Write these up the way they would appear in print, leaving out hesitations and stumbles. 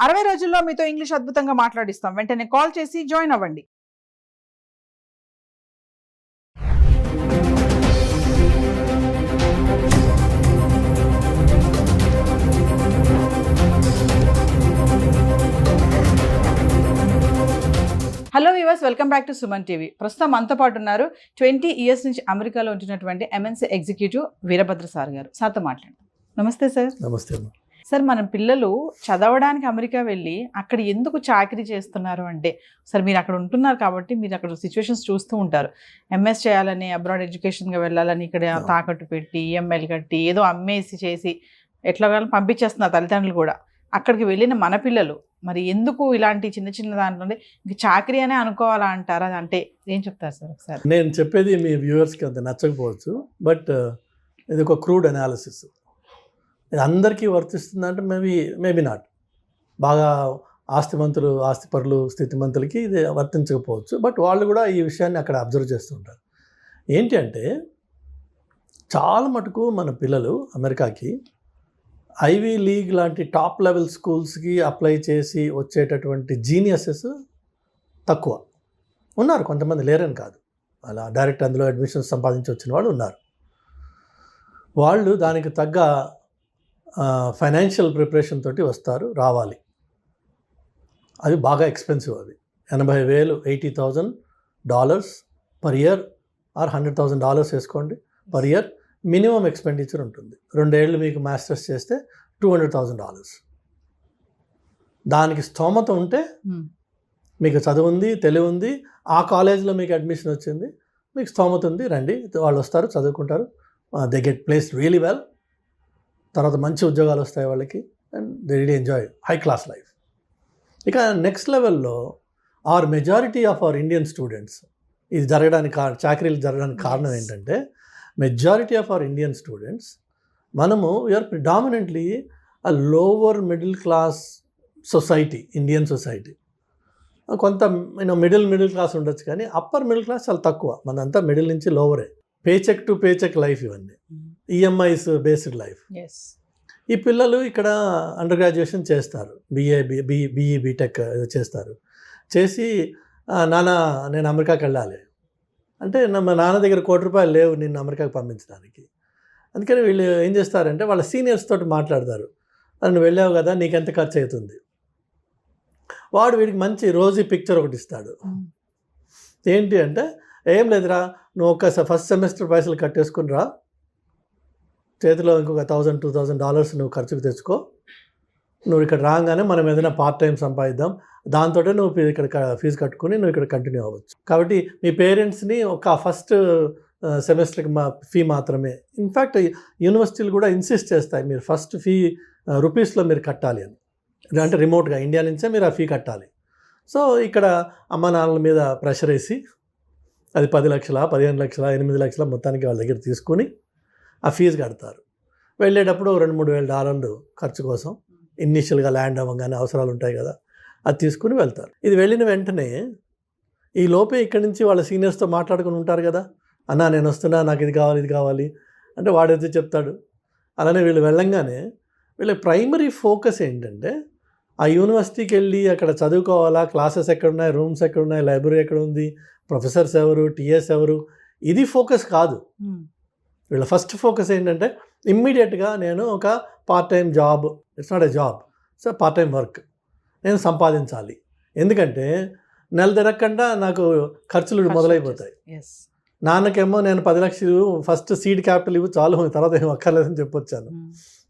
60 రోజుల్లో మీతో ఇంగ్లీష్ అద్భుతంగా మాట్లాడిస్తాం. వెంటనే కాల్ చేసి జాయిన్ అవ్వండి. Hello viewers, welcome back to Suman TV. ప్రస్తుతం మనతో పాటు ఉన్నారు 20 years నుంచి అమెరికాలో ఉంటున్నటువంటి MNC ఎగ్జిక్యూటివ్ వీరభద్ర సార్ గారు. సార్తో మాట్లాడండి. నమస్తే సార్. నమస్తే సార్, మన పిల్లలు చదవడానికి అమెరికా వెళ్ళి అక్కడ ఎందుకు చాకరీ చేస్తున్నారు అంటే, సార్ మీరు అక్కడ ఉంటున్నారు కాబట్టి మీరు అక్కడ సిచ్యువేషన్స్ చూస్తూ ఉంటారు. MS చేయాలని, అబ్రాడ్ ఎడ్యుకేషన్గా వెళ్ళాలని ఇక్కడ తాకట్టు పెట్టి EMIలు కట్టి ఏదో అమ్మేసి చేసి ఎట్లా పంపించేస్తున్నారు తల్లిదండ్రులు కూడా. అక్కడికి వెళ్ళిన మన పిల్లలు మరి ఎందుకు ఇలాంటి చిన్న చిన్న దాంట్లో ఇంక చాకరీ అనే అనుకోవాలా అంటారా? అంటే ఏం చెప్తారు సార్ ఒకసారి? నేను చెప్పేది మీ వ్యూవర్స్కి అంత నచ్చకపోవచ్చు, బట్ ఇది ఒక క్రూడ్ అనాలిసిస్. ఇది అందరికీ వర్తిస్తుందంటే మేబీ నాట్. బాగా ఆస్తిపరులు స్థితిమంతులకి ఇది వర్తించకపోవచ్చు, బట్ వాళ్ళు కూడా ఈ విషయాన్ని అక్కడ అబ్జర్వ్ చేస్తుంటారు. ఏంటి అంటే, చాలా మటుకు మన పిల్లలు అమెరికాకి ఐవీ లీగ్ లాంటి టాప్ లెవెల్ స్కూల్స్కి అప్లై చేసి వచ్చేటటువంటి జీనియసెస్ తక్కువ ఉన్నారు. కొంతమంది లేరని కాదు, అలా డైరెక్ట్ అందులో అడ్మిషన్స్ సంపాదించి వచ్చిన వాళ్ళు ఉన్నారు. వాళ్ళు దానికి తగ్గ ఫైనాన్షియల్ ప్రిపరేషన్ తోటి రావాలి. అవి బాగా ఎక్స్పెన్సివ్. అవి $80,000 $80,000 పర్ ఇయర్ ఆర్ $100,000 వేసుకోండి పర్ ఇయర్ మినిమం ఎక్స్పెండిచర్ ఉంటుంది. 2 ఏళ్ళు మీకు మాస్టర్స్ చేస్తే $200,000. దానికి స్తోమత ఉంటే, మీకు చదువు ఉంది, తెలివి ఉంది, ఆ కాలేజీలో మీకు అడ్మిషన్ వచ్చింది, మీకు స్తోమత ఉంది, రండి. వాళ్ళు వస్తారు, చదువుకుంటారు, they get placed really well. తర్వాత మంచి ఉద్యోగాలు వస్తాయి వాళ్ళకి, and they really enjoy high class life. ఇక నెక్స్ట్ లెవెల్లో majority of our Indian students, ఇది చాకరీలు జరగడానికి కారణం ఏంటంటే, majority of our Indian students, మనము we are predominantly a lower middle class society, Indian society. కొంత మిడిల్ క్లాస్ ఉండొచ్చు, కానీ అప్పర్ మిడిల్ క్లాస్ చాలా తక్కువ. మనంతా మిడిల్ నుంచి లోవరే. పేచెక్ టు పేచెక్ లైఫ్, ఇవన్నీ EMIs బేస్డ్ లైఫ్. ఈ పిల్లలు ఇక్కడ అండర్ గ్రాడ్యుయేషన్ చేస్తారు, BE BTech చేస్తారు. చేసి నాన్న నేను అమెరికాకి వెళ్ళాలి అంటే, మా నాన్న దగ్గర ₹1,00,00,000 లేవు నిన్ను అమెరికాకి పంపించడానికి. అందుకని వీళ్ళు ఏం చేస్తారంటే, వాళ్ళ సీనియర్స్ తోటి మాట్లాడతారు. నువ్వు వెళ్ళావు కదా, నీకెంత ఖర్చు అవుతుంది. వీడికి మంచి రోజీ పిక్చర్ ఒకటి ఇస్తాడు. ఏంటి అంటే, ఏం లేదురా, నువ్వు ఫస్ట్ సెమిస్టర్ పైసలు కట్టేసుకుని రా, చేతిలో ఇంకొక $1,000-2,000 నువ్వు ఖర్చుకు తెచ్చుకో. నువ్వు ఇక్కడ రాగానే మనం ఏదైనా పార్ట్ టైం సంపాదిద్దాం, దాంతో నువ్వు ఇక్కడ ఫీజు కట్టుకుని నువ్వు ఇక్కడ కంటిన్యూ అవ్వచ్చు. కాబట్టి మీ పేరెంట్స్ని ఒక ఫస్ట్ సెమిస్టర్కి ఫీ మాత్రమే, ఇన్ఫ్యాక్ట్ యూనివర్సిటీలు కూడా ఇన్సిస్ట్ చేస్తాయి, మీరు ఫస్ట్ ఫీ రూపీస్లో మీరు కట్టాలి అని. అంటే రిమోట్గా ఇండియా నుంచే మీరు ఆ ఫీ కట్టాలి. సో ఇక్కడ అమ్మ నాన్నల మీద ప్రెషర్ వేసి అది 10 లక్షల 15 లక్షల 8 లక్షల మొత్తానికి వాళ్ళ దగ్గర తీసుకుని ఆ ఫీజు కడతారు. వెళ్ళేటప్పుడు $2,000-3,000 ఖర్చు కోసం, ఇనీషియల్గా ల్యాండ్ అవ్వగానే అవసరాలు ఉంటాయి కదా, అది తీసుకుని వెళ్తారు. ఇది వెళ్ళిన వెంటనే ఈ లోపే ఇక్కడి నుంచి వాళ్ళ సీనియర్స్తో మాట్లాడుకుని ఉంటారు కదా, అన్నా నేను వస్తున్నా, నాకు ఇది కావాలి అంటే వాడైతే చెప్తాడు. అలానే వీళ్ళు వెళ్ళంగానే వీళ్ళ ప్రైమరీ ఫోకస్ ఏంటంటే, ఆ యూనివర్సిటీకి వెళ్ళి అక్కడ చదువుకోవాలా, క్లాసెస్ ఎక్కడున్నాయి, రూమ్స్ ఎక్కడున్నాయి, లైబ్రరీ ఎక్కడ ఉంది, ప్రొఫెసర్స్ ఎవరు, TS ఎవరు, ఇది ఫోకస్ కాదు. వీళ్ళ ఫస్ట్ ఫోకస్ ఏంటంటే, ఇమ్మీడియట్గా నేను ఒక part time job, it's not a job, so part time work నేను సంపాదించాలి. ఎందుకంటే నెల తిరగకుండా నాకు ఖర్చులు మొదలైపోతాయి. నాన్నకేమో నేను 10 లక్షలు ఫస్ట్ సీడ్ క్యాపిటల్ ఇవ్వు చాలు, తర్వాత ఏం అక్కర్లేదని చెప్పొచ్చాను.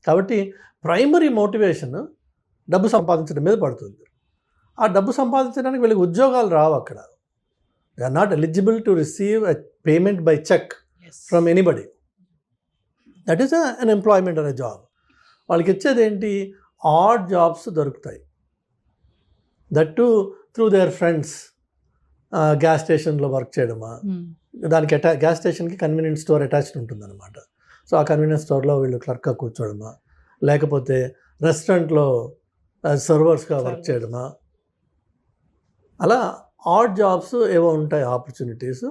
కాబట్టి ప్రైమరీ మోటివేషన్ డబ్బు సంపాదించడం మీద పడుతుంది. ఆ డబ్బు సంపాదించడానికి వీళ్ళకి ఉద్యోగాలు రావు అక్కడ. They are not eligible to receive a payment by cheque from anybody. That is unemployment అనే జాబ్. వాళ్ళకి ఇచ్చేది ఏంటి, ఆడ్ జాబ్స్ దొరుకుతాయి. That too through their friends. Gas స్టేషన్లో వర్క్ చేయడమా, దానికి గ్యాస్ స్టేషన్కి కన్వీనియన్స్ స్టోర్ అటాచ్డ్ ఉంటుందన్నమాట. సో ఆ కన్వీనియన్స్ స్టోర్లో వీళ్ళు క్లర్క్గా కూర్చోవడమా, లేకపోతే రెస్టారెంట్లో సర్వర్స్గా వర్క్ చేయడమా, అలా ఆడ్ జాబ్స్ ఏవో ఉంటాయి ఆపర్చునిటీస్,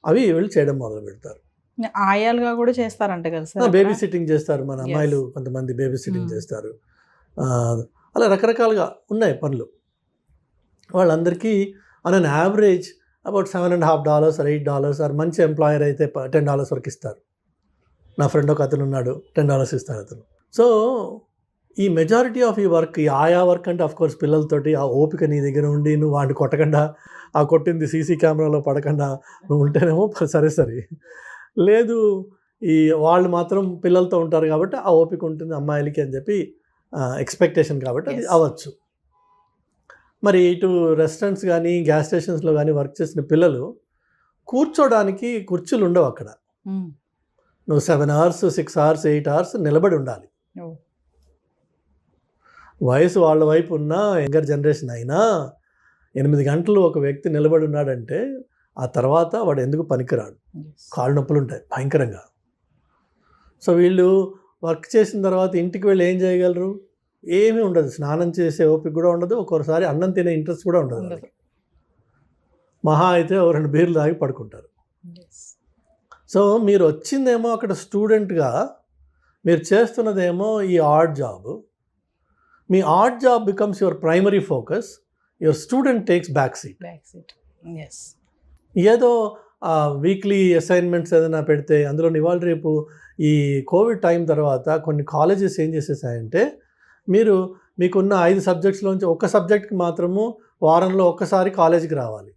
అవి వీళ్ళు చేయడం మొదలు పెడతారు. ఆయాలుగా కూడా చేస్తారంట కదా సార్. బేబీ సిట్టింగ్ చేస్తారు మన అమ్మాయిలు, కొంతమంది బేబీ సిట్టింగ్ చేస్తారు. అలా రకరకాలుగా ఉన్నాయి పనులు. వాళ్ళందరికీ on an average about $7.50 or $8 or మంచి ఎంప్లాయర్ అయితే $10 వరకు ఇస్తారు. నా ఫ్రెండ్ ఒక అతను ఉన్నాడు, $10 ఇస్తాడు అతను. సో ఈ మెజారిటీ ఆఫ్ ఈ వర్క్, ఈ ఆయా వర్క్ అంటే అఫ్కోర్స్ పిల్లలతోటి ఆ ఓపిక నీ దగ్గర ఉండి నువ్వు వాడిని కొట్టకుండా, ఆ కొట్టింది సీసీ కెమెరాలో పడకుండా నువ్వు ఉంటేనేమో సరే. లేదు ఈ వాళ్ళు మాత్రం పిల్లలతో ఉంటారు కాబట్టి ఆ ఓపిక ఉంటుంది అమ్మాయిలకి అని చెప్పి ఎక్స్పెక్టేషన్ కాబట్టి అది అవ్వచ్చు. మరి ఇటు రెస్టారెంట్స్ కానీ గ్యాస్ స్టేషన్స్లో కానీ వర్క్ చేసిన పిల్లలు కూర్చోడానికి కుర్చీలు ఉండవు అక్కడ. నువ్వు 7 hours 6 hours 8 hours నిలబడి ఉండాలి. వయసు వాళ్ళ వైపు ఉన్న యంగర్ జనరేషన్ అయినా 8 గంటలు ఒక వ్యక్తి నిలబడి ఉన్నాడంటే ఆ తర్వాత వాడు ఎందుకు పనికిరాడు. కాళ్ళు నొప్పులు ఉంటాయి భయంకరంగా. సో వీళ్ళు వర్క్ చేసిన తర్వాత ఇంటికి వెళ్ళి ఏం చేయగలరు? ఏమీ ఉండదు. స్నానం చేసే ఓపిక కూడా ఉండదు, ఒక్కొక్కసారి అన్నం తినే ఇంట్రెస్ట్ కూడా ఉండదు. మహా అయితే 2 బీర్లు తాగి పడుకుంటారు. సో మీరు వచ్చిందేమో అక్కడ స్టూడెంట్గా, మీరు చేస్తున్నదేమో ఈ art job. Me art job becomes your primary focus, your student takes back seat. ఏదో వీక్లీ అసైన్మెంట్స్ ఏదైనా పెడితే అందులో ఇవాళ రేపు ఈ కోవిడ్ టైం తర్వాత కొన్ని కాలేజెస్ ఏం చేసేసాయంటే, మీకున్న 5 సబ్జెక్ట్స్లోంచి ఒక సబ్జెక్ట్కి మాత్రము వారంలో ఒక్కసారి కాలేజీకి రావాలి,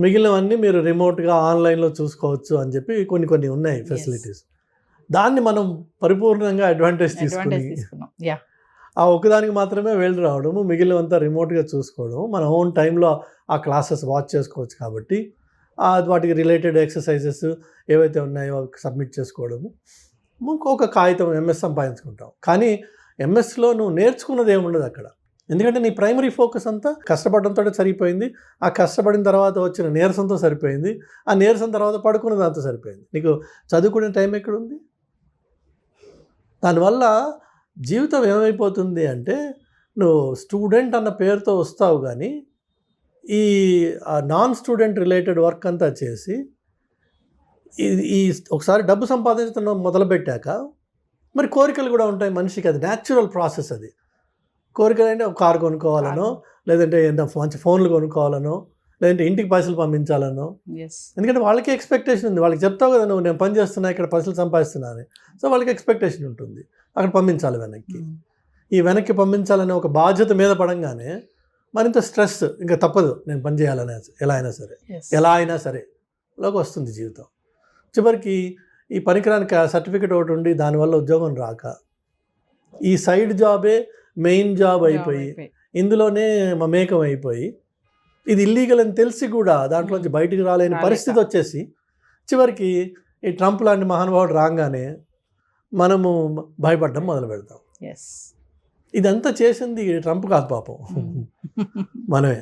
మిగిలినవన్నీ మీరు రిమోట్గా ఆన్లైన్లో చూసుకోవచ్చు అని చెప్పి కొన్ని ఉన్నాయి ఫెసిలిటీస్. దాన్ని మనం పరిపూర్ణంగా అడ్వాంటేజ్ తీసుకుని ఆ ఒక్కదానికి మాత్రమే వెళ్ళి రావడము, మిగిలినంతా రిమోట్గా చూసుకోవడం, మన ఓన్ టైంలో ఆ క్లాసెస్ వాచ్ చేసుకోవచ్చు. కాబట్టి వాటికి రిలేటెడ్ ఎక్సర్సైజెస్ ఏవైతే ఉన్నాయో సబ్మిట్ చేసుకోవడము, ఒక కాగితం ఎంఎస్ సంపాదించుకుంటాం. కానీ ఎంఎస్లో నువ్వు నేర్చుకున్నది ఏముండదు అక్కడ. ఎందుకంటే నీ ప్రైమరీ ఫోకస్ అంతా కష్టపడడంతో సరిపోయింది, ఆ కష్టపడిన తర్వాత వచ్చిన నీరసంతో సరిపోయింది, ఆ నీరసం తర్వాత పడుకున్న దాంతో సరిపోయింది. నీకు చదువుకునే టైం ఎక్కడుంది? దానివల్ల జీవితం ఏమైపోతుంది అంటే, నువ్వు స్టూడెంట్ అన్న పేరుతో వస్తావు కానీ ఈ నాన్ స్టూడెంట్ రిలేటెడ్ వర్క్ అంతా చేసి ఈ ఒకసారి డబ్బు సంపాదించడం మొదలుపెట్టాక మరి కోరికలు కూడా ఉంటాయి మనిషికి. అది న్యాచురల్ ప్రాసెస్. అది కోరికలు అంటే ఒక కారు కొనుక్కోవాలనో, లేదంటే మంచి ఫోన్లు కొనుక్కోవాలనో, లేదంటే ఇంటికి పైసలు పంపించాలనో. ఎందుకంటే వాళ్ళకి ఎక్స్పెక్టేషన్ ఉంది. వాళ్ళకి చెప్తావు కదా, నువ్వు నేను పని చేస్తున్నా, ఇక్కడ పైసలు సంపాదిస్తున్నా అని. సో వాళ్ళకి ఎక్స్పెక్టేషన్ ఉంటుంది, అక్కడ పంపించాలి వెనక్కి. ఈ వెనక్కి పంపించాలనే ఒక బాధ్యత మీద పడంగానే మరింత స్ట్రెస్, ఇంకా తప్పదు నేను పని చేయాలనే ఎలా అయినా సరే లోకి వస్తుంది జీవితం. చివరికి ఈ పనికిరానికి సర్టిఫికెట్ ఒకటి ఉండి దానివల్ల ఉద్యోగం రాక ఈ సైడ్ జాబే మెయిన్ జాబ్ అయిపోయి ఇందులోనే మమేకం అయిపోయి ఇది ఇల్లీగల్ అని తెలిసి కూడా దాంట్లోంచి బయటికి రాలేని పరిస్థితి వచ్చేసి చివరికి ఈ ట్రంప్ లాంటి మహానుభావుడు రాగానే మనము భయపడడం మొదలు పెడతాం. ఇదంతా చేసింది ట్రంప్ కాదు పాపం, మనమే.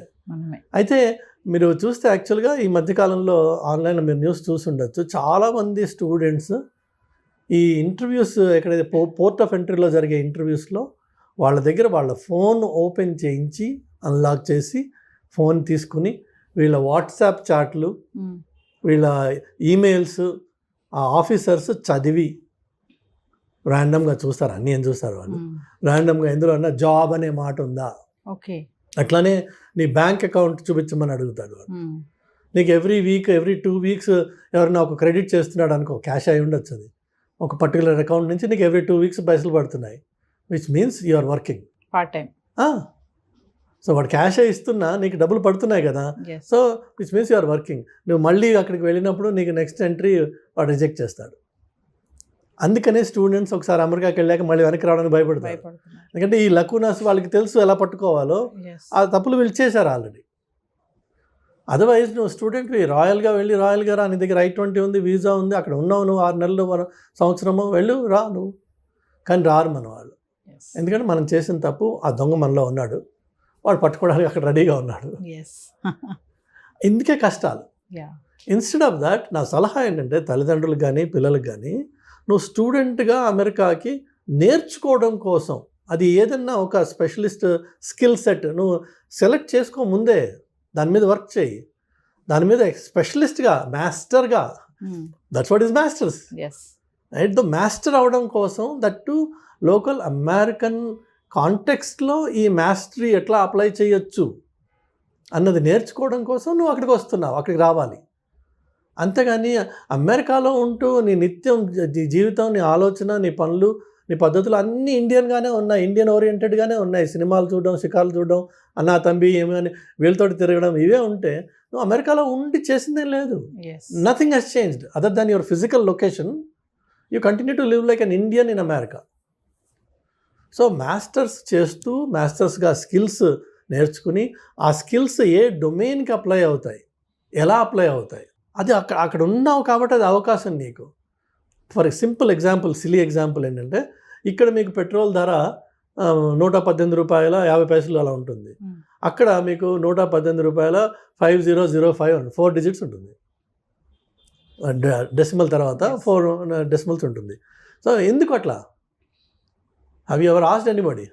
అయితే మీరు చూస్తే యాక్చువల్గా ఈ మధ్యకాలంలో ఆన్లైన్లో మీరు న్యూస్ చూసి ఉండొచ్చు, చాలామంది స్టూడెంట్స్ ఈ ఇంటర్వ్యూస్ ఎక్కడైతే పోర్ట్ ఆఫ్ ఎంట్రీలో జరిగే ఇంటర్వ్యూస్లో వాళ్ళ దగ్గర వాళ్ళ ఫోన్ ఓపెన్ చేయించి అన్లాక్ చేసి ఫోన్ తీసుకుని వీళ్ళ వాట్సాప్ చాట్లు, వీళ్ళ ఈమెయిల్స్ ఆ ఆఫీసర్స్ చదివి ర్యాండమ్గా చూస్తారు. అన్నీ ఏం చూస్తారు వాళ్ళు ర్యాండమ్గా. ఎందులో అన్నా జాబ్ అనే మాట ఉందా, అట్లానే నీ బ్యాంక్ అకౌంట్ చూపించమని అడుగుతాడు వాడు. నీకు ఎవ్రీ 2 weeks ఎవరైనా ఒక క్రెడిట్ చేస్తున్నాడు అనుకో, క్యాష్ అయి ఉండొచ్చు, అది ఒక పర్టికులర్ అకౌంట్ నుంచి నీకు ఎవ్రీ 2 weeks పైసలు పడుతున్నాయి, which means you are working part time. So వాడు క్యాష్ ఇస్తున్నా నీకు డబ్బులు పడుతున్నాయి కదా, so which means you are working. నువ్వు మళ్ళీ అక్కడికి వెళ్ళినప్పుడు నీకు నెక్స్ట్ ఎంట్రీ వాడు రిజెక్ట్ చేస్తాడు. అందుకనే స్టూడెంట్స్ ఒకసారి అమెరికాకి వెళ్ళాక మళ్ళీ వెనక్కి రావడానికి భయపడతారు. ఎందుకంటే ఈ లకునాస్ వాళ్ళకి తెలుసు ఎలా పట్టుకోవాలో, ఆ తప్పులు వీళ్ళు చేశారు ఆల్రెడీ. అదర్వైజ్ నువ్వు స్టూడెంట్వి రాయల్గా వెళ్ళి రాయల్గా రా, నీ దగ్గర I-20 ఉంది, వీసా ఉంది, అక్కడ ఉన్నావు నువ్వు 6 నెలలు సంవత్సరమో వెళ్ళు రా నువ్వు. కానీ రారు మన వాళ్ళు. ఎందుకంటే మనం చేసిన తప్పు, ఆ దొంగ మనలో ఉన్నాడు, వాడు పట్టుకోవడానికి అక్కడ రెడీగా ఉన్నాడు. ఇందుకే కష్టాలు. ఇన్స్టెడ్ ఆఫ్ దాట్ నా సలహా ఏంటంటే తల్లిదండ్రులకు కానీ పిల్లలకు కానీ, నువ్వు స్టూడెంట్గా అమెరికాకి నేర్చుకోవడం కోసం అది ఏదన్నా ఒక స్పెషలిస్ట్ స్కిల్ సెట్ నువ్వు సెలెక్ట్ చేసుకో ముందే, దాని మీద వర్క్ చేయి, దాని మీద స్పెషలిస్ట్గా మాస్టర్గా, that's what is masters right. The master అవడం కోసం దట్ టు లోకల్ అమెరికన్ కాంటెక్స్ట్లో ఈ మాస్టరీ ఎట్లా అప్లై చేయొచ్చు అన్నది నేర్చుకోవడం కోసం నువ్వు అక్కడికి వస్తున్నావు, అక్కడికి రావాలి. అంతేగాని అమెరికాలో ఉంటూ నీ నిత్యం జీవితం, నీ ఆలోచన, నీ పనులు, నీ పద్ధతులు అన్నీ ఇండియన్గానే ఉన్నాయి, ఇండియన్ ఓరియంటెడ్గానే ఉన్నాయి. సినిమాలు చూడడం, షికార్లు చూడడం, అన్నా తంబి ఏమని వీళ్ళతోటి తిరగడం, ఇవే ఉంటే నువ్వు అమెరికాలో ఉండి చేసిందేం లేదు. Nothing has changed other than your physical location. You continue to live like an Indian in America. So masters చేస్తూ మాస్టర్స్గా స్కిల్స్ నేర్చుకుని ఆ స్కిల్స్ ఏ డొమైన్కి అప్లై అవుతాయి, ఎలా అప్లై అవుతాయి, అది అక్కడ ఉన్నావు కాబట్టి అది అవకాశం నీకు. For simple example, silly example ఏంటంటే, ఇక్కడ మీకు పెట్రోల్ ధర ₹118.50 అలా ఉంటుంది. అక్కడ మీకు ₹118.5005 4 digits ఉంటుంది, డెసిమల్ తర్వాత 4 decimals ఉంటుంది. సో ఎందుకు అట్లా? Have you ever asked anybody?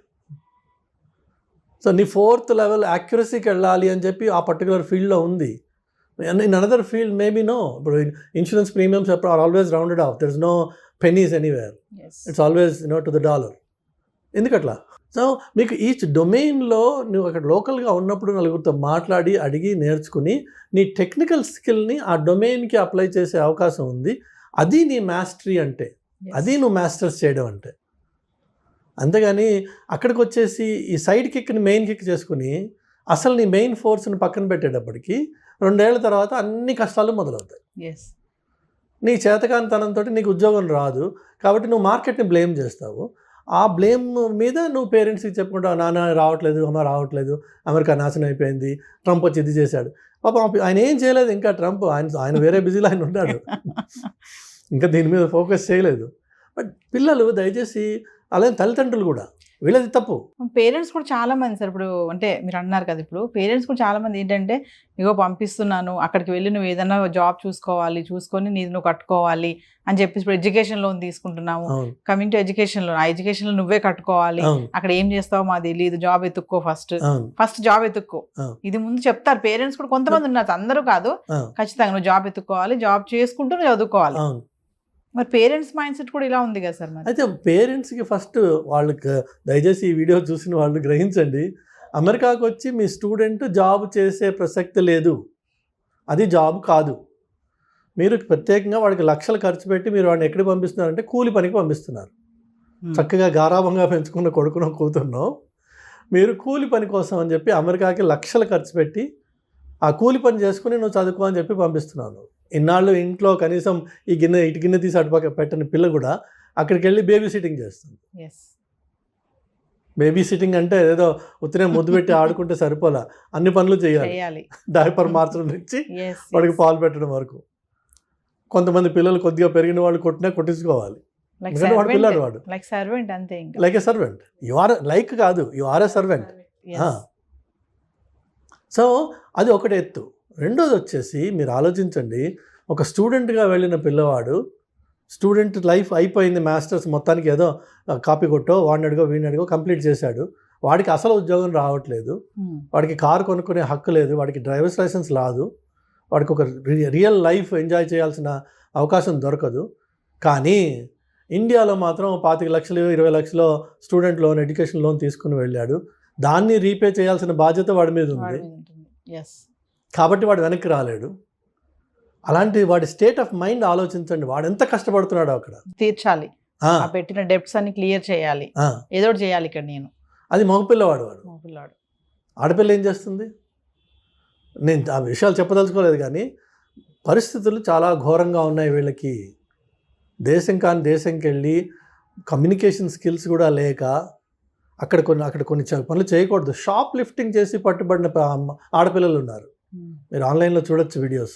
So నీ 4th level యాక్యురసీకి వెళ్ళాలి అని చెప్పి ఆ పర్టికులర్ ఫీల్డ్లో ఉంది. In another field maybe no. ఇప్పుడు insurance premiums are always rounded off, there is no pennies anywhere, it's always to the dollar. ఎందుకట్లా? సో మీకు ఈచ్ డొమైన్లో నువ్వు అక్కడ లోకల్గా ఉన్నప్పుడు నలుగురితో మాట్లాడి అడిగి నేర్చుకుని నీ టెక్నికల్ స్కిల్ని ఆ డొమైన్కి అప్లై చేసే అవకాశం ఉంది. అది నీ మాస్టరీ అంటే, అది నువ్వు మాస్టర్స్ చేయడం అంటే. అంతేగాని అక్కడికి వచ్చేసి ఈ సైడ్ కిక్ని మెయిన్ కిక్ చేసుకుని అసలు నీ మెయిన్ ఫోర్స్ని పక్కన పెట్టేటప్పటికి 2 ఏళ్ల తర్వాత అన్ని కష్టాలు మొదలవుతాయి. నీ చేతకానితనంతో నీకు ఉద్యోగం రాదు కాబట్టి నువ్వు మార్కెట్ని బ్లేమ్ చేస్తావు. ఆ బ్లేమ్ మీద నువ్వు పేరెంట్స్కి చెప్పుకుంటావు, నాన్న రావట్లేదు, అమ్మ రావట్లేదు, అమెరికా నాశనం అయిపోయింది, ట్రంప్ వచ్చి ఇది చేశాడు. పాపం ఆయన ఏం చేయలేదు, ఇంకా ట్రంప్ ఆయన వేరే బిజీలో ఆయన ఉన్నాడు, ఇంకా దీని మీద ఫోకస్ చేయలేదు. బట్ పిల్లలు దయచేసి, అలాగే తల్లిదండ్రులు కూడా, వీళ్ళది తప్పు. పేరెంట్స్ కూడా చాలా మంది సార్, ఇప్పుడు అంటే మీరు అన్నారు కదా, ఇప్పుడు పేరెంట్స్ కూడా చాలా మంది ఏంటంటే, ఇగో పంపిస్తున్నాను అక్కడికి వెళ్ళి నువ్వు ఏదైనా జాబ్ చూసుకొని నీది నువ్వు కట్టుకోవాలి అని చెప్పేసి, ఇప్పుడు ఎడ్యుకేషన్ లోన్ తీసుకుంటున్నాము, కమింగ్ టు ఎడ్యుకేషన్ లోన్, ఆ ఎడ్యుకేషన్ లో నువ్వే కట్టుకోవాలి, అక్కడ ఏం చేస్తావో మాకు తెలియదు, జాబ్ ఎత్తుక్కో, ఫస్ట్ జాబ్ ఎత్తుక్కో, ఇది ముందు చెప్తారు పేరెంట్స్ కూడా. కొంతమంది ఉన్నారు, అందరూ కాదు, ఖచ్చితంగా నువ్వు జాబ్ ఎత్తుకోవాలి, జాబ్ చేసుకుంటూ నువ్వు చదువుకోవాలి. మరి పేరెంట్స్ మైండ్ సెట్ కూడా ఇలా ఉంది కదా సార్. మరి అయితే పేరెంట్స్కి ఫస్ట్ వాళ్ళకి దయచేసి ఈ వీడియో చూసిన వాళ్ళు గ్రహించండి, అమెరికాకు వచ్చి మీ స్టూడెంట్ జాబ్ చేసే ప్రసక్తి లేదు, అది జాబ్ కాదు. మీరు ప్రత్యేకంగా వాడికి లక్షలు ఖర్చు పెట్టి మీరు వాడిని ఎక్కడికి పంపిస్తున్నారంటే కూలి పనికి పంపిస్తున్నారు. చక్కగా గారాభంగా పెంచుకున్న కొడుకునో కూతురునో మీరు కూలి పని కోసం అని చెప్పి అమెరికాకి లక్షలు ఖర్చు పెట్టి ఆ కూలి పని చేసుకుని నువ్వు చదువుకో అని చెప్పి పంపిస్తున్నాను. ఇన్నాళ్ళు ఇంట్లో కనీసం ఇటు గిన్నె తీసి అటుపక్క పెట్టని పిల్ల కూడా అక్కడికి వెళ్ళి బేబీ సిట్టింగ్ చేస్తుంది. బేబీ సిట్టింగ్ అంటే ఏదో ఉత్తనే ముద్దు పెట్టి ఆడుకుంటే సరిపోలా, అన్ని పనులు చేయాలి. డైపర్ మార్చడం నుంచి వాడికి పాలు పెట్టడం వరకు. కొంతమంది పిల్లలు కొద్దిగా పెరిగిన వాళ్ళు కొట్టించుకోవాలి, వాడు పిల్లలు, వాడు like a servant. You are like కాదు, you are a servant. So అది ఒకటి ఎత్తు. రెండోది వచ్చేసి మీరు ఆలోచించండి, ఒక స్టూడెంట్గా వెళ్ళిన పిల్లవాడు, స్టూడెంట్ లైఫ్ అయిపోయింది, మాస్టర్స్ మొత్తానికి ఏదో కాపీ కొట్టో వాడిని అడిగో వీడిని అడిగో కంప్లీట్ చేశాడు, వాడికి అసలు ఉద్యోగం రావట్లేదు, వాడికి కారు కొనుక్కునే హక్కు లేదు, వాడికి డ్రైవర్స్ లైసెన్స్ రాదు, వాడికి ఒక రియల్ లైఫ్ ఎంజాయ్ చేయాల్సిన అవకాశం దొరకదు. కానీ ఇండియాలో మాత్రం 25 లక్షలు 20 లక్షలు స్టూడెంట్ లోన్, ఎడ్యుకేషన్ లోన్ తీసుకుని వెళ్ళాడు, దాన్ని రీపే చేయాల్సిన బాధ్యత వాడి మీద ఉంది కాబట్టి వాడు వెనక్కి రాలేడు. అలాంటి వాడి స్టేట్ ఆఫ్ మైండ్ ఆలోచించండి, వాడు ఎంత కష్టపడుతున్నాడో అక్కడ తీర్చాలి, పెట్టిన డెబ్ట్స్ అన్ని క్లియర్ చేయాలి, ఏదో చేయాలి ఇక్కడ నేను. అది మగపిల్లవాడు. ఆడపిల్ల ఏం చేస్తుంది? నేను ఆ విషయాలు చెప్పదలుచుకోలేదు, కానీ పరిస్థితులు చాలా ఘోరంగా ఉన్నాయి వీళ్ళకి. దేశం కాని దేశంకి వెళ్ళి కమ్యూనికేషన్ స్కిల్స్ కూడా లేక అక్కడ కొన్ని పనులు చేయకూడదు. షాప్ లిఫ్టింగ్ చేసి పట్టుబడిన ఆడపిల్లలు ఉన్నారు, మీరు ఆన్లైన్లో చూడొచ్చు వీడియోస్.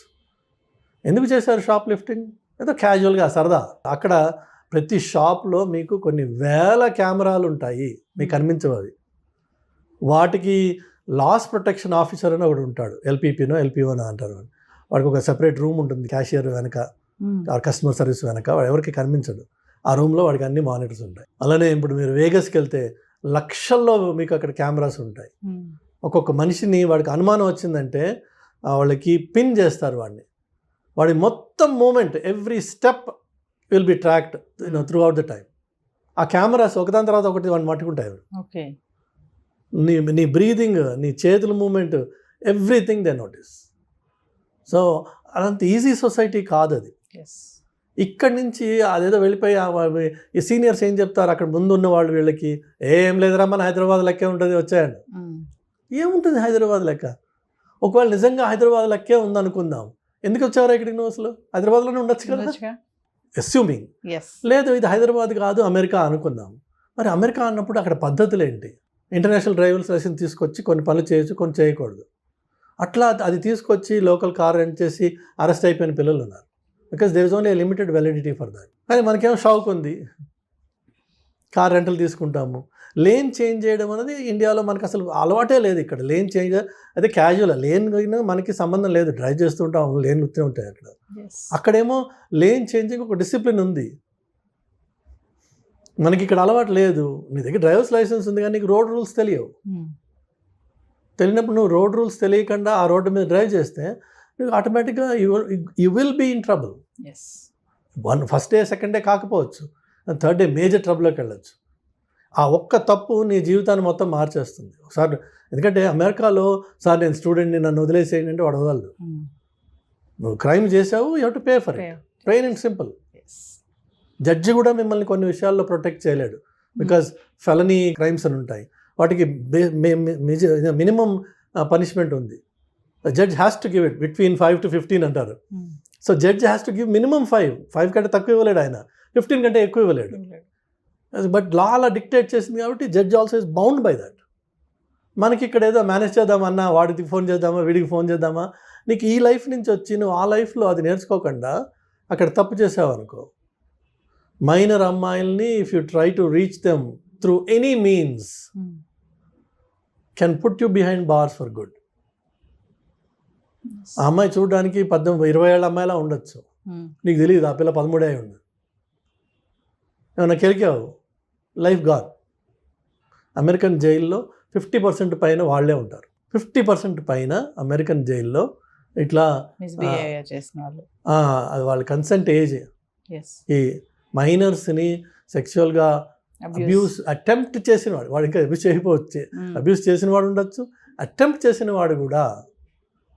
ఎందుకు చేశారు షాప్ లిఫ్టింగ్? ఏదో క్యాజువల్గా సరదా. అక్కడ ప్రతి షాప్లో మీకు కొన్ని వేల కెమెరాలు ఉంటాయి, మీకు కనిపించవు అవి. వాటికి లాస్ ప్రొటెక్షన్ ఆఫీసర్ అని ఒకడు ఉంటాడు, ఎల్పీపీనో ఎల్పీఓనో అంటారు. వాడికి ఒక సెపరేట్ రూమ్ ఉంటుంది, క్యాషియర్ వెనక, కస్టమర్ సర్వీస్ వెనక, వాడు ఎవరికి కనిపించడు. ఆ రూమ్లో వాడికి అన్ని మానిటర్స్ ఉంటాయి. అలానే ఇప్పుడు మీరు వేగస్కి వెళ్తే లక్షల్లో మీకు అక్కడ కెమెరాస్ ఉంటాయి. ఒక్కొక్క మనిషిని వాడికి అనుమానం వచ్చిందంటే వాళ్ళకి పిన్ చేస్తారు వాడిని, వాడి మొత్తం movement, every step will be tracked throughout the time. ఆ కెమెరాస్ ఒకదాని తర్వాత ఒకటి వాడిని పట్టుకుంటాయి. ఓకే. నీ బ్రీదింగ్, నీ చేతుల movement, everything they notice. So అదంత ఈజీ సొసైటీ కాదు అది. ఇక్కడి నుంచి అదేదో వెళ్ళిపోయి ఈ సీనియర్స్ ఏం చెప్తారు అక్కడ ముందు ఉన్న వాళ్ళు వీళ్ళకి, ఏం లేదురా మన హైదరాబాద్ లెక్కే ఉంటుంది వచ్చాయండి. ఏముంటుంది హైదరాబాద్ లెక్క? ఒకవేళ నిజంగా హైదరాబాద్ లెక్కే ఉందనుకుందాం, ఎందుకు వచ్చారా ఇక్కడికి? నువ్వు అసలు హైదరాబాద్లోనే ఉండొచ్చు కదా. అస్యూమింగ్ లేదు ఇది హైదరాబాద్ కాదు అమెరికా అనుకుందాం. మరి అమెరికా అన్నప్పుడు అక్కడ పద్ధతులు ఏంటి? ఇంటర్నేషనల్ డ్రైవింగ్ లైసెన్స్ తీసుకొచ్చి కొన్ని పనులు చేయొచ్చు, కొన్ని చేయకూడదు. అట్లా అది తీసుకొచ్చి లోకల్ కార్ రెంట్ చేసి అరెస్ట్ అయిపోయిన పిల్లలు ఉన్నారు. Because there is only limited validity for that. కానీ మనకేమో షాక్ ఉంది, కార్ రెంటల్ తీసుకుంటాము. లేన్ చేంజ్ చేయడం అనేది ఇండియాలో మనకు అసలు అలవాటే లేదు. ఇక్కడ లేన్ చేంజ్ అదే క్యాజువల్, లేన్ మనకి సంబంధం లేదు, డ్రైవ్ చేస్తుంటాం, లేన్ వస్తూ ఉంటాయి అక్కడ. అక్కడేమో లేన్ చేంజింగ్ ఒక డిసిప్లిన్ ఉంది, మనకి ఇక్కడ అలవాటు లేదు. నీ దగ్గర డ్రైవర్స్ లైసెన్స్ ఉంది కానీ నీకు రోడ్ రూల్స్ తెలియవు. తెలియనప్పుడు నువ్వు రోడ్ రూల్స్ తెలియకుండా ఆ రోడ్డు మీద డ్రైవ్ చేస్తే నువ్వు ఆటోమేటిక్గా you will be in trouble. First day second day కాకపోవచ్చు, థర్డ్ డే మేజర్ ట్రబుల్లోకి వెళ్ళచ్చు. ఆ ఒక్క తప్పు నీ జీవితాన్ని మొత్తం మార్చేస్తుంది ఒకసారి. ఎందుకంటే అమెరికాలో సార్ నేను స్టూడెంట్ని నన్ను వదిలేసేయండి అంటే వాడు వదలడు. నువ్వు క్రైమ్ చేసావు, you have to pay for it, plain and simple. Judge కూడా మిమ్మల్ని కొన్ని విషయాల్లో ప్రొటెక్ట్ చేయలేడు, బికాజ్ ఫెలనీ క్రైమ్స్ అని ఉంటాయి, వాటికి మినిమం పనిష్మెంట్ ఉంది. Judge has to give it between 5 to 15 అంటారు. So judge has to give minimum 5 కంటే తక్కువ ఇవ్వలేడు ఆయన, 15 కంటే ఎక్కువ ఇవ్వలేడు. బట్ లా అలా డిక్టేట్ చేసింది కాబట్టి judge also is bound by that. మనకి ఇక్కడ ఏదో మేనేజ్ చేద్దామన్నా, వాడికి ఫోన్ చేద్దామా, వీడికి ఫోన్ చేద్దామా, నీకు ఈ లైఫ్ నుంచి వచ్చి నువ్వు ఆ లైఫ్లో అది నేర్చుకోకుండా అక్కడ తప్పు చేసావు అనుకో, మైనర్ అమ్మాయిల్ని if you try to reach them through any means can put you behind bars for good. ఆ అమ్మాయి చూడడానికి 18-20 ఏళ్ళ అమ్మాయిలా ఉండొచ్చు, నీకు తెలియదు ఆ పిల్ల 13 అయి ఉండదు. ఏమన్నా కెలికావు, లైఫ్ గాన్. అమెరికన్ జైల్లో 50% పైన వాళ్ళే ఉంటారు. 50% పైన అమెరికన్ జైల్లో ఇట్లా అది వాళ్ళ కన్సెంట్ ఏజ్, ఈ మైనర్స్ని సెక్చువల్గా అబ్యూస్ అటెంప్ట్ చేసిన వాడు ఇంకా అబ్యూస్ చేయకపోవచ్చు, అబ్యూస్ చేసిన వాడు ఉండొచ్చు, అటెంప్ట్ చేసిన వాడు కూడా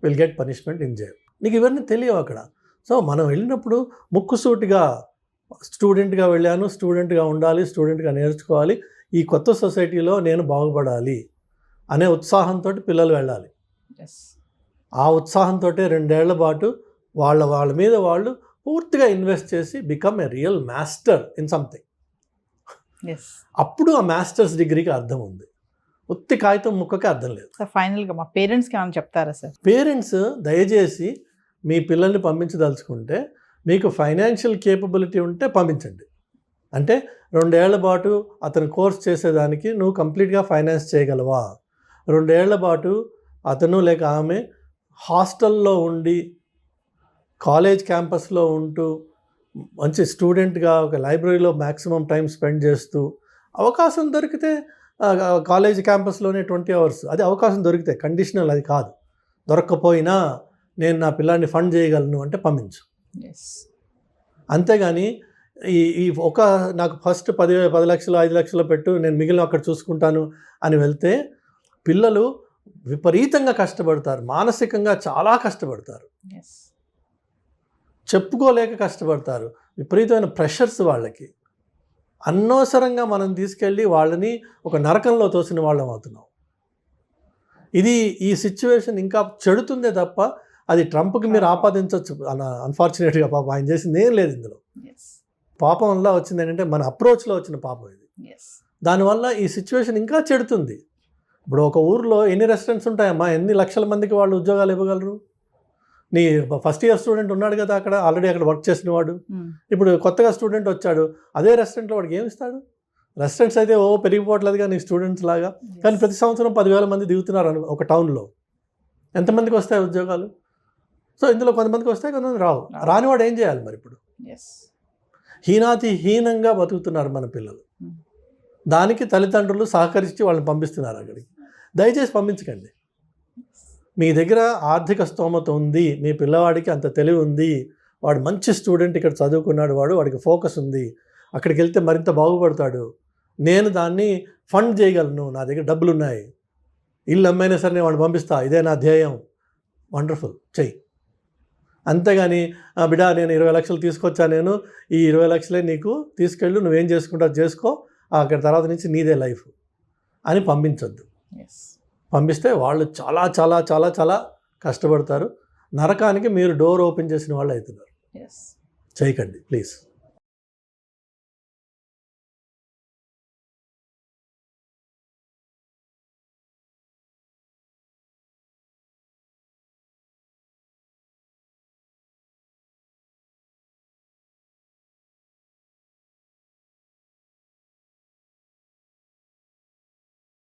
will get punishment in jail. నీకు ఇవన్నీ తెలియవు అక్కడ. సో మనం వెళ్ళినప్పుడు ముక్కుసూటిగా స్టూడెంట్గా వెళ్ళాను, స్టూడెంట్గా ఉండాలి, స్టూడెంట్గా నేర్చుకోవాలి, ఈ కొత్త సొసైటీలో నేను బాగుపడాలి అనే ఉత్సాహంతో పిల్లలు వెళ్ళాలి. ఆ ఉత్సాహంతో 2 ఏళ్ల పాటు వాళ్ళ మీద వాళ్ళు పూర్తిగా ఇన్వెస్ట్ చేసి become a real master in something. అప్పుడు ఆ మాస్టర్స్ డిగ్రీకి అర్థం ఉంది, ఉత్తి కాగితం ముక్కకి అర్థం లేదు. ఫైనల్గా మా పేరెంట్స్కి ఏమైనా చెప్తారా సార్? పేరెంట్స్ దయచేసి మీ పిల్లల్ని పంపించదలుచుకుంటే మీకు ఫైనాన్షియల్ కేపబిలిటీ ఉంటే పంపించండి. అంటే 2 ఏళ్ల పాటు అతను కోర్స్ చేసేదానికి నువ్వు కంప్లీట్గా ఫైనాన్స్ చేయగలవా? 2 ఏళ్ల పాటు అతను లేక ఆమె హాస్టల్లో ఉండి కాలేజ్ క్యాంపస్లో ఉంటూ మంచి స్టూడెంట్గా ఒక లైబ్రరీలో మ్యాక్సిమం టైం స్పెండ్ చేస్తూ అవకాశం దొరికితే కాలేజ్ క్యాంపస్లోనే 20 hours అది అవకాశం దొరికితే, కండిషనల్ అది కాదు. దొరక్కపోయినా నేను నా పిల్లాన్ని ఫండ్ చేయగలను అంటే పంపించు. అంతేగాని ఈ నాకు ఫస్ట్ 10 లక్షలు 5 లక్షలు పెట్టు, నేను మిగిలిన అక్కడ చూసుకుంటాను అని వెళ్తే పిల్లలు విపరీతంగా కష్టపడతారు, మానసికంగా చాలా కష్టపడతారు, చెప్పుకోలేక కష్టపడతారు, విపరీతమైన ప్రెషర్స్ వాళ్ళకి. అనవసరంగా మనం తీసుకెళ్ళి వాళ్ళని ఒక నరకంలో తోసిన వాళ్ళం అవుతున్నాం. ఈ సిచ్యువేషన్ ఇంకా చెడుతుందే తప్ప అది ట్రంప్కి మీరు ఆపాదించవచ్చు. అన్ఫార్చునేట్గా పాపం ఆయన చేసింది ఏం లేదు ఇందులో. పాపం వల్ల వచ్చింది ఏంటంటే మన అప్రోచ్లో వచ్చిన పాపం ఇది. దానివల్ల ఈ సిచ్యువేషన్ ఇంకా చెడుతుంది. ఇప్పుడు ఒక ఊర్లో ఎన్ని రెస్టారెంట్స్ ఉంటాయమ్మా, ఎన్ని లక్షల మందికి వాళ్ళు ఉద్యోగాలు ఇవ్వగలరు? నీ ఫస్ట్ ఇయర్ స్టూడెంట్ ఉన్నాడు కదా అక్కడ, ఆల్రెడీ అక్కడ వర్క్ చేసిన వాడు, ఇప్పుడు కొత్తగా స్టూడెంట్ వచ్చాడు, అదే రెస్టారెంట్లో వాడికి ఏమి ఇస్తాడు? రెస్టారెంట్స్ అయితే పెరిగిపోవట్లేదుగా నీ స్టూడెంట్స్ లాగా, కానీ ప్రతి సంవత్సరం 10,000 మంది దిగుతున్నారు ఒక టౌన్లో. ఎంతమందికి వస్తాయి ఉద్యోగాలు? సో ఇందులో కొంతమందికి వస్తాయి, కొంతమంది రావు. రానివాడు ఏం చేయాలి మరి? ఇప్పుడు హీనంగా బతుకుతున్నారు మన పిల్లలు. దానికి తల్లిదండ్రులు సహకరించి వాళ్ళని పంపిస్తున్నారు అక్కడికి. దయచేసి పంపించకండి. మీ దగ్గర ఆర్థిక స్తోమత ఉంది, మీ పిల్లవాడికి అంత తెలివి ఉంది, వాడు మంచి స్టూడెంట్, ఇక్కడ చదువుకున్నాడు, వాడికి ఫోకస్ ఉంది అక్కడికి వెళ్తే మరింత బాగుపడతాడు, నేను దాన్ని ఫండ్ చేయగలను, నా దగ్గర డబ్బులు ఉన్నాయి, ఇల్లు అమ్మైనా సరే నేను వాడిని పంపిస్తా, ఇదే నా ధ్యేయం, వండర్ఫుల్, చెయ్యి. అంతేగాని బిడా నేను 20 లక్షలు తీసుకొచ్చా, నేను ఈ 20 లక్షలే నీకు తీసుకెళ్ళు, నువ్వేం చేసుకుంటావు చేసుకో, అక్కడ తర్వాత నుంచి నీదే లైఫ్ అని పంపించొద్దు. పంపిస్తే వాళ్ళు చాలా చాలా చాలా చాలా కష్టపడతారు, నరకానికి మీరు డోర్ ఓపెన్ చేసిన వాళ్ళు అవుతున్నారు. చేయకండి ప్లీజ్.